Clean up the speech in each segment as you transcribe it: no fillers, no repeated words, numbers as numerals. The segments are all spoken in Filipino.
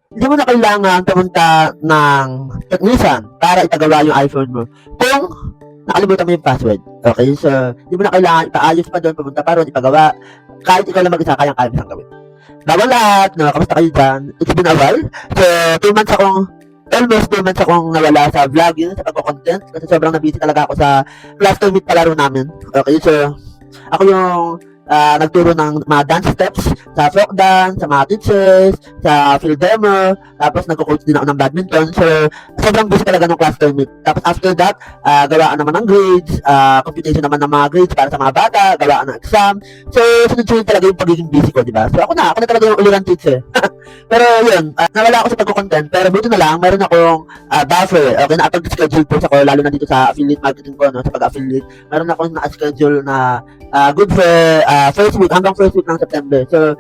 hindi mo na kailangan pumunta ng technician para ipagawa yung iPhone mo. Kung nakalimutan mo yung password. Okay, so hindi mo na kailangan ipaayos pa doon, pumunta pa ron, ipagawa. Kahit ikaw lang mag-isa, kayang-kaya mo siyang gawin. Bago lahat, no, kamusta kayo dyan? It's been a while. So, 2 months akong, almost 2 months akong nawala sa vlogging, sa pagko-content, kasi sobrang na-busy talaga ako sa cluster meet palaro namin. Okay, so, ako yung nagturo ng mga dance steps sa folk dance, sa mga teachers, sa field demo, tapos nagko-coach din ako ng badminton. So, sobrang busy talaga ng cluster meet. Tapos after that, gawaan naman ng grades, computation naman ng mga grades para sa mga bata, gawaan ng exam. So, sunod-sunod talaga yung pagiging busy ko, di ba? So, ako na talaga yung uliran teacher. Pero yun, nawala ako sa pagko-content, pero buti na lang, meron akong buffer. Okay, nakapag-schedule po ako, lalo na dito sa affiliate marketing ko, no, sa pag-affiliate. Meron akong na-schedule na good for first week, hanggang first week ng September. So,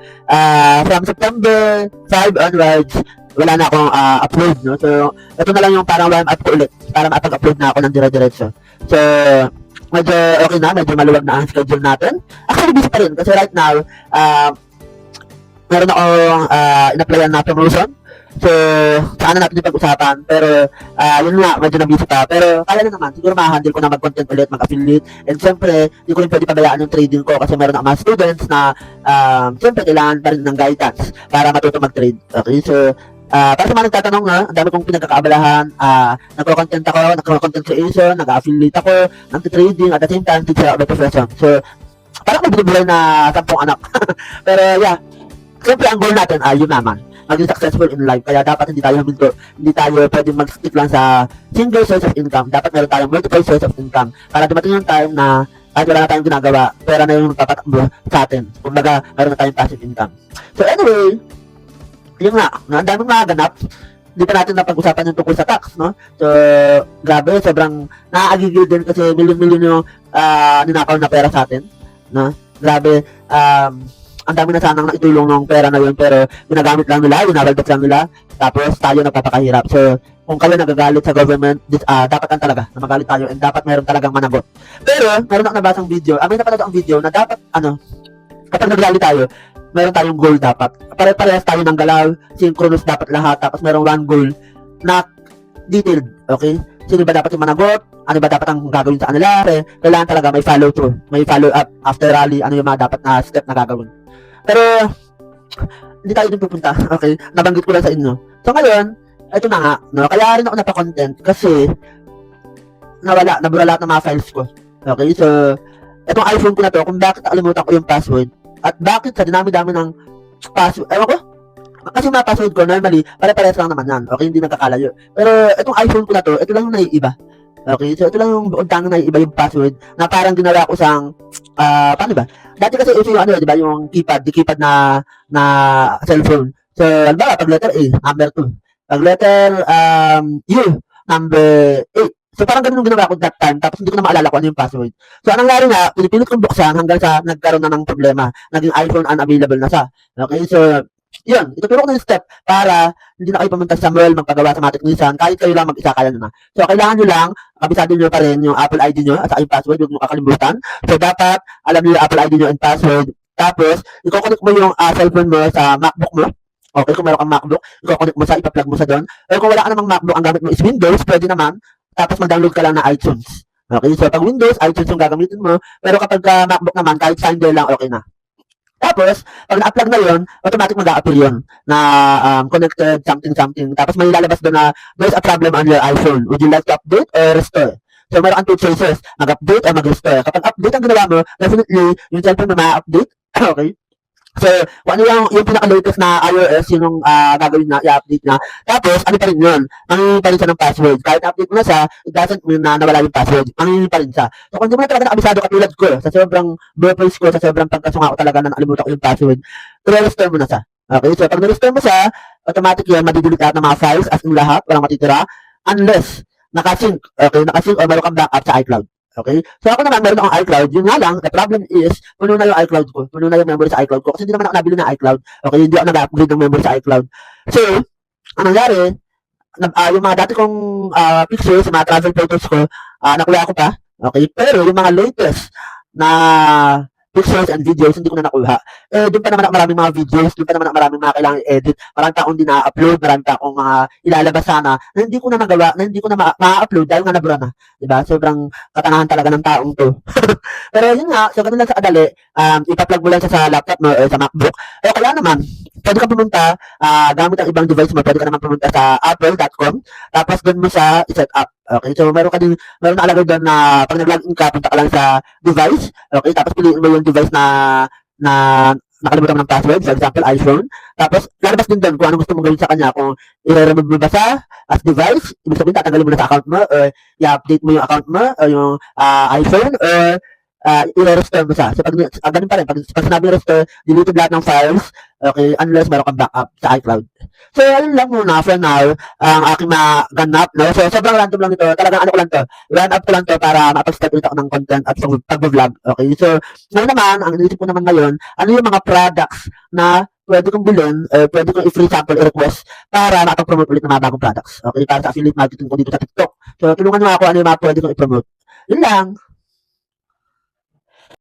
from September 5 onwards, wala na akong upload, no? So, ito na lang yung parang warm up ko ulit para makapag-upload na ako ng dire-diretso. So, medyo okay na, medyo maluwag na ang schedule natin. Actually, busy pa rin kasi right now, meron akong in-applyan na promotion. So, saan na natin yung pag-usapan. Pero, yun nga, medyo na-busy pa. Pero, kaya na naman. Siguro ma-handle ko na mag-content ulit, mag-affiliate. And syempre, hindi ko rin pwede pabayaan yung trading ko kasi meron akong mga students na, syempre, kailangan pa rin ng guidance para matuto mag-trade. Okay, so, para sa mga nagtatanong nga, ang dami kong pinagkakaabalahan, nagko-content ako, nagko-content creation, nag-affiliate ako, nag-trading, at the same time, teacher ako by profession. So, parang may binibulay na 10 anak. Pero, yeah, siyempre, ang goal natin ay yumaman, maging successful in life. Kaya dapat hindi tayo huminto. Hindi tayo pwedeng mag-stick lang sa single source of income. Dapat meron tayong multiple source of income. Para dumating yung time na kahit wala na tayong ginagawa, pera na yung magpapatakbo sa atin. Kumbaga, meron na tayong passive income. So anyway, yun nga, ang daming mga ganap. Hindi pa natin napag-usapan yung tungkol sa tax, no? So, grabe, sobrang nakakagigil din kasi milyon-milyon yung ninakaw na pera sa atin, no? Grabe, ang dami na sanang naitulong ng pera na yun pero ginagamit lang nila, winabaldok lang nila tapos tayo nagpapakahirap. So, kung kayo nagagalit sa government, dapat lang talaga na magalit tayo and dapat meron talagang managot. Pero, meron akong nabasang video, may napanood akong video na dapat, kapag nagagalit tayo, meron tayong goal dapat. Pare-parehas tayo ng galaw, synchronous dapat lahat, tapos merong one goal na detailed, okay? Sino ba dapat yung managot? Ano ba dapat ang gagawin sa kanila? Kailangan talaga may follow through, may follow up after rally, ano yung mga dapat na step na gagawin. Pero, hindi tayo din pupunta, okay? Nabanggit ko lang sa inyo. So ngayon, ito na nga, no? Kaya rin ako napa-content kasi nabura lahat ng mga files ko. Okay, so, itong iPhone ko na to, kung bakit nakalimutan ko yung password, at bakit sa dinami-dami ng password, ewan ko, kasi mga password ko, normally, pare-parehas lang naman yan. Okay, hindi nagkakalayo. Pero, itong iPhone ko na to, ito lang yung naiiba. Okay, so ito lang yung buong tangang naiiba yung password na parang ginawa ko sang, paano ba? Dati kasi uso yung di ba, yung keypad, di keypad na cellphone. So, halimbawa, pag letter A, number 2. Pag letter U, number 8. So, parang ganun yung ginawa ko that time, tapos hindi ko na maalala kung ano yung password. So, anong nangyari nga, pinipilit kong buksan hanggang sa nagkaroon na ng problema. Naging iPhone unavailable na siya. Okay, so, yun, ituturo ko na yung step para hindi na kayo pumunta sa mall, magpagawa sa mga technician, kahit kayo lang mag-isa, kaya nyo na. So, kailangan nyo lang, kabisado nyo pa rin yung Apple ID nyo at yung password, huwag nyo kakalimutan. So, dapat, alam nyo yung Apple ID nyo and password. Tapos, i-connect mo yung cellphone mo sa MacBook mo. Okay, kung meron kang MacBook, i-connect mo sa, ipa-plug mo sa doon. Or kung wala ka namang MacBook, ang gamit mo is Windows, pwede naman. Tapos, mag-download ka lang ng iTunes. Okay, so pag Windows, iTunes yung gagamitin mo. Pero kapag MacBook naman, kahit Finder lang, okay na. Tapos, pag na-upload na yun, automatic mag-a-appear yun na connected something. Tapos may lalabas doon na there's a problem on your iPhone. Would you like to update or restore? So, meron kang two choices. Mag-update or mag-restore. Kapag update ang ginawa mo, definitely, yung cellphone mo ma-update. Okay? So, kung ano yung pinaka-latest na iOS, yun yung gagawin na, i-update na. Tapos, ano pa rin yun? Mangingi pa rin siya ng password. Kahit update mo na siya, it doesn't mean na nawala yung password. Mangingi pa rin siya. So, kung hindi mo na talaga nakabisado katulad ko, sa sobrang purpose ko, sa sobrang pagkasunga ko talaga na nakalimutan ko yung password, i-restore mo na siya. Okay? So, pag na-restore mo siya, automatic yan, madidelete lahat ng mga files as in lahat, walang matitira, unless nakasync, okay, nakasync or meron kang backup sa iCloud. Okay? So ako naman, meron akong iCloud. Yun nga lang, the problem is, puno na yung iCloud ko. Puno na yung memory sa iCloud ko. Kasi hindi naman ako nabili ng iCloud. Okay? Hindi ako nag-upgrade ng memory sa iCloud. So, ang nangyari, yung mga dati kong pictures, yung mga travel photos ko, nakuha ko pa. Okay? Pero yung mga latest na pictures and videos, hindi ko na nakuha. Doon pa naman ako maraming mga videos, doon pa naman ako maraming mga kailangang i-edit, maraming taong di na-upload, maraming taong mga ilalabas sana na hindi ko na nagawa, na hindi ko na ma-upload dahil nga nabura na. Diba? Sobrang katanahan talaga ng taong to. Pero yun nga, so ganun lang sa kadali, ipa-plug mo lang siya sa laptop mo or sa MacBook. Kaya naman, pwede ka pumunta, gamit ang ibang device mo, pwede ka naman pumunta sa apple.com, tapos doon mo siya i-set up. Okay, so meron nakalagay doon na pag nag-login ka, punta ka lang sa device, okay, tapos piliin mo yung device na nakalimutan mo ng password, for example, iPhone. Tapos, lalabas din doon kung ano gusto mong gawin sa kanya. Kung i-remove mo ba siya as device, ibig sabihin, tatanggalin mo na sa account mo, or i-update mo yung account mo, o yung iPhone, or i-restore mo siya. So, ganun pa rin. Pag sinabi restore, deleted lahat ng files, okay, unless meron kang backup sa iCloud. So, ayun lang muna for now, ang aking maganap, no? So, sobrang random lang ito. Talagang ano ko lang to. Run up ko lang to para mapag-start ulit ako ng content at pag-vlog. Okay, so, ngayon naman, ang inisip ko naman ngayon, ano yung mga products na pwede kong bilhin, pwede kong i-free sample i-request para makapag-promote ulit ng mga bagong products. Okay, para sa affiliate marketing ko dito sa TikTok. So, tulungan mo ako ano yung mga pwede kong i-promote. Yun lang.